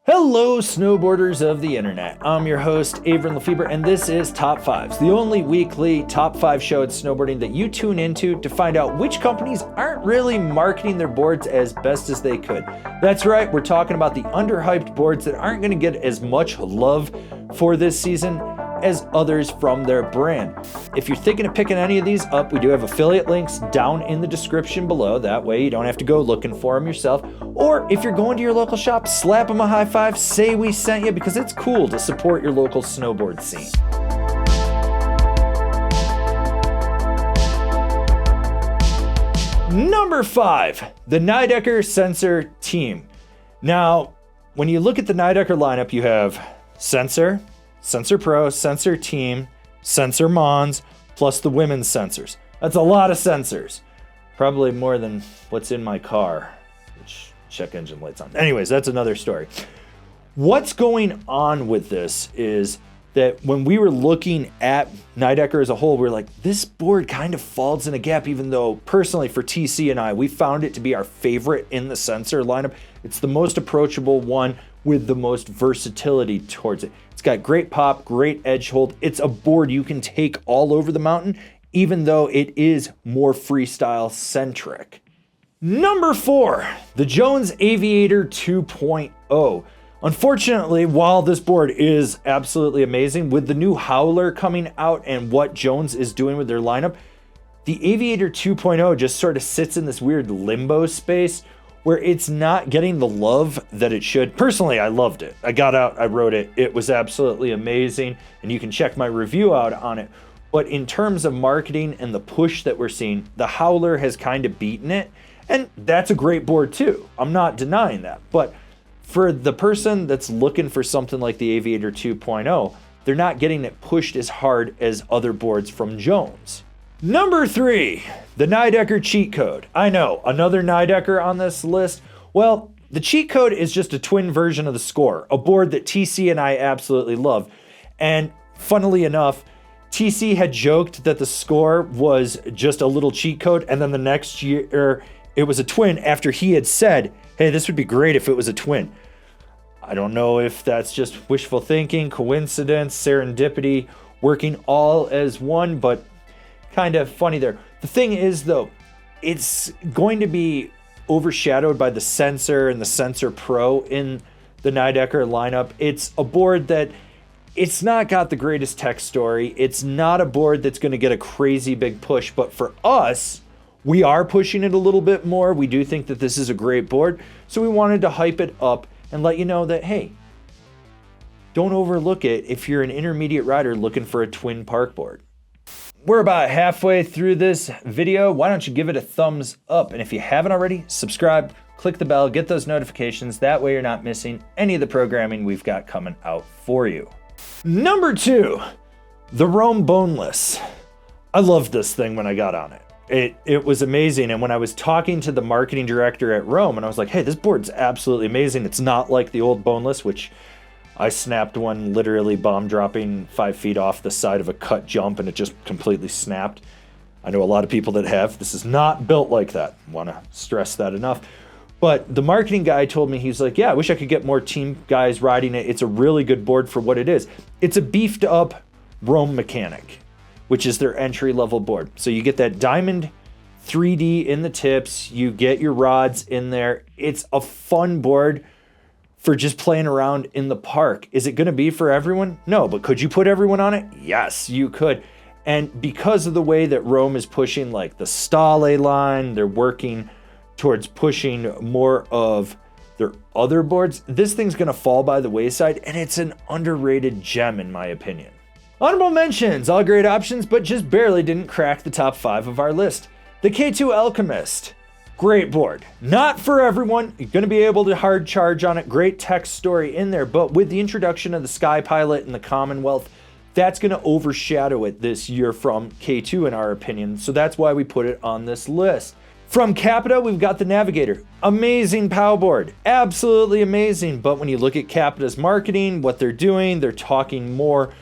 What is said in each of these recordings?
Hello, snowboarders of the internet. I'm your host, Avran LeFeber, and this is Top 5s, the only weekly Top 5 show at snowboarding that you tune into to find out which companies aren't really marketing their boards as best as they could. That's right, we're talking about the underhyped boards that aren't going to get as much love for this season as others from their brand. If you're thinking of picking any of these up, we do have affiliate links down in the description below. That way you don't have to go looking for them yourself. Or if you're going to your local shop, slap them a high five, say we sent you, because it's cool to support your local snowboard scene. Number 5, the Nidecker Sensor Team. Now, when you look at the Nidecker lineup, you have Sensor, Sensor Pro, Sensor Team, Sensor Mons, plus the women's sensors. That's a lot of sensors. Probably more than what's in my car, which check engine lights on. Anyways, that's another story. What's going on with this is that when we were looking at Nidecker as a whole, we're like, this board kind of falls in a gap, even though personally for TC and I, we found it to be our favorite in the sensor lineup. It's the most approachable one with the most versatility towards it. It's got great pop, great edge hold. It's a board you can take all over the mountain, even though it is more freestyle centric. Number 4, the Jones Aviator 2.0. Unfortunately, while this board is absolutely amazing, with the new Howler coming out and what Jones is doing with their lineup, the Aviator 2.0 just sort of sits in this weird limbo space where it's not getting the love that it should. Personally, I loved it. I got out, I rode it. It was absolutely amazing, and you can check my review out on it. But in terms of marketing and the push that we're seeing, the Howler has kind of beaten it, and that's a great board too. I'm not denying that. But for the person that's looking for something like the Aviator 2.0, they're not getting it pushed as hard as other boards from Jones. Number 3, the Nidecker cheat code. I know, another Nidecker on this list. Well, the cheat code is just a twin version of the Score, a board that TC and I absolutely love. And funnily enough, TC had joked that the Score was just a little cheat code, and then the next year it was a twin after he had said, hey, this would be great if it was a twin. I don't know if that's just wishful thinking, coincidence, serendipity, working all as one, but kind of funny there. The thing is, though, it's going to be overshadowed by the Sensor and the Sensor Pro in the Nidecker lineup. It's a board that it's not got the greatest tech story. It's not a board that's going to get a crazy big push, but for us, we are pushing it a little bit more. We do think that this is a great board, so we wanted to hype it up and let you know that, hey, don't overlook it if you're an intermediate rider looking for a twin park board. We're about halfway through this video. Why don't you give it a thumbs up? And if you haven't already, subscribe, click the bell, get those notifications. That way you're not missing any of the programming we've got coming out for you. Number 2, the Rome Boneless. I loved this thing when I got on it. It was amazing. And when I was talking to the marketing director at Rome, and I was like, hey, this board's absolutely amazing. It's not like the old Boneless, which I snapped one literally bomb dropping 5 feet off the side of a cut jump, and it just completely snapped. I know a lot of people that have. This is not built like that. Want to stress that enough. But the marketing guy told me, he's like, yeah, I wish I could get more team guys riding it. It's a really good board for what it is. It's a beefed up Rome mechanic, which is their entry level board. So you get that diamond 3D in the tips. You get your rods in there. It's a fun board for just playing around in the park. Is it going to be for everyone? No, but could you put everyone on it? Yes, you could. And because of the way that Rome is pushing like the Stale line, they're working towards pushing more of their other boards, this thing's going to fall by the wayside, and it's an underrated gem in my opinion. Honorable mentions, all great options, but just barely didn't crack the top 5 of our list. The K2 Alchemist. Great board. Not for everyone. You're going to be able to hard charge on it. Great tech story in there. But with the introduction of the Sky Pilot and the Commonwealth, that's going to overshadow it this year from K2 in our opinion. So that's why we put it on this list. From Capita, we've got the Navigator. Amazing POW board. Absolutely amazing. But when you look at Capita's marketing, what they're doing, they're talking more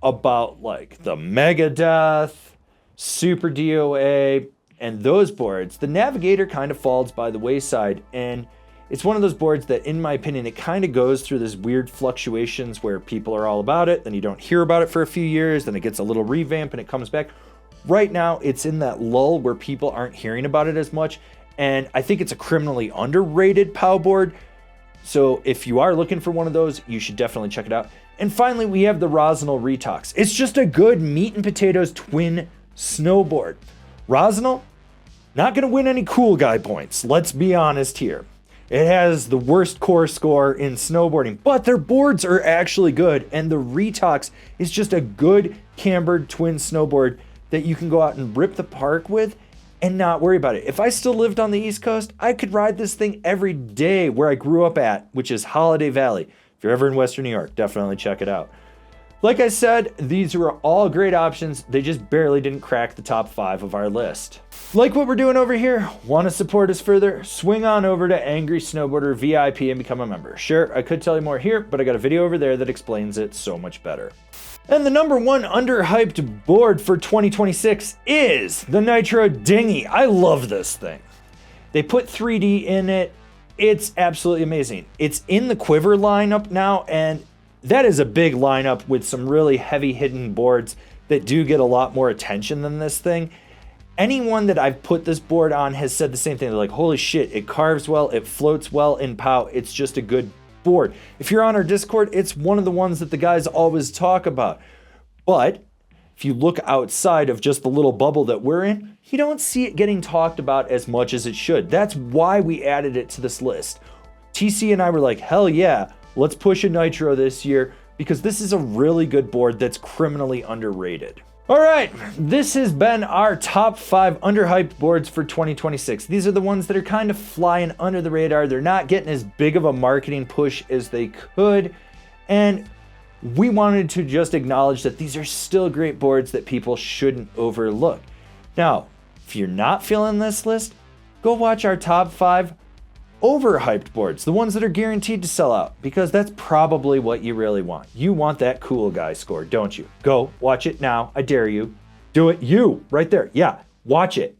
about like the Megadeth, Super DOA, and those boards. The Navigator kind of falls by the wayside, and It's one of those boards that, in my opinion, it kind of goes through this weird fluctuations where people are all about it, then you don't hear about it for a few years, then it gets a little revamp and it comes back. Right now, it's in that lull where people aren't hearing about it as much, and I think it's a criminally underrated POW board. So if you are looking for one of those, you should definitely check it out. And finally, we have the Rossignol Retox. It's just a good meat and potatoes twin snowboard. Rossignol, not going to win any cool guy points. Let's be honest here. It has the worst core score in snowboarding, but their boards are actually good. And the Retox is just a good cambered twin snowboard that you can go out and rip the park with and not worry about it. If I still lived on the East Coast, I could ride this thing every day where I grew up at, which is Holiday Valley. If you're ever in Western New York, definitely check it out. Like I said, these were all great options. They just barely didn't crack the top 5 of our list. Like what we're doing over here? Want to support us further? Swing on over to Angry Snowboarder VIP and become a member. Sure, I could tell you more here, but I got a video over there that explains it so much better. And the number 1 underhyped board for 2026 is the Nitro Dinghy. I love this thing. They put 3D in it. It's absolutely amazing. It's in the Quiver lineup now, and that is a big lineup with some really heavy hidden boards that do get a lot more attention than this thing. Anyone that I've put this board on has said the same thing. They're like, holy shit, it carves well, it floats well in POW. It's just a good board. If you're on our Discord, it's one of the ones that the guys always talk about. But if you look outside of just the little bubble that we're in, you don't see it getting talked about as much as it should. That's why we added it to this list. TC and I were like, hell yeah, let's push a Nitro this year because this is a really good board that's criminally underrated. All right, this has been our top 5 underhyped boards for 2026. These are the ones that are kind of flying under the radar. They're not getting as big of a marketing push as they could. And we wanted to just acknowledge that these are still great boards that people shouldn't overlook. Now, if you're not feeling this list, go watch our top 5 overhyped boards, the ones that are guaranteed to sell out, because that's probably what you really want. You want that cool guy score, don't you? Go watch it now. I dare you. Do it. You right there. Yeah, watch it.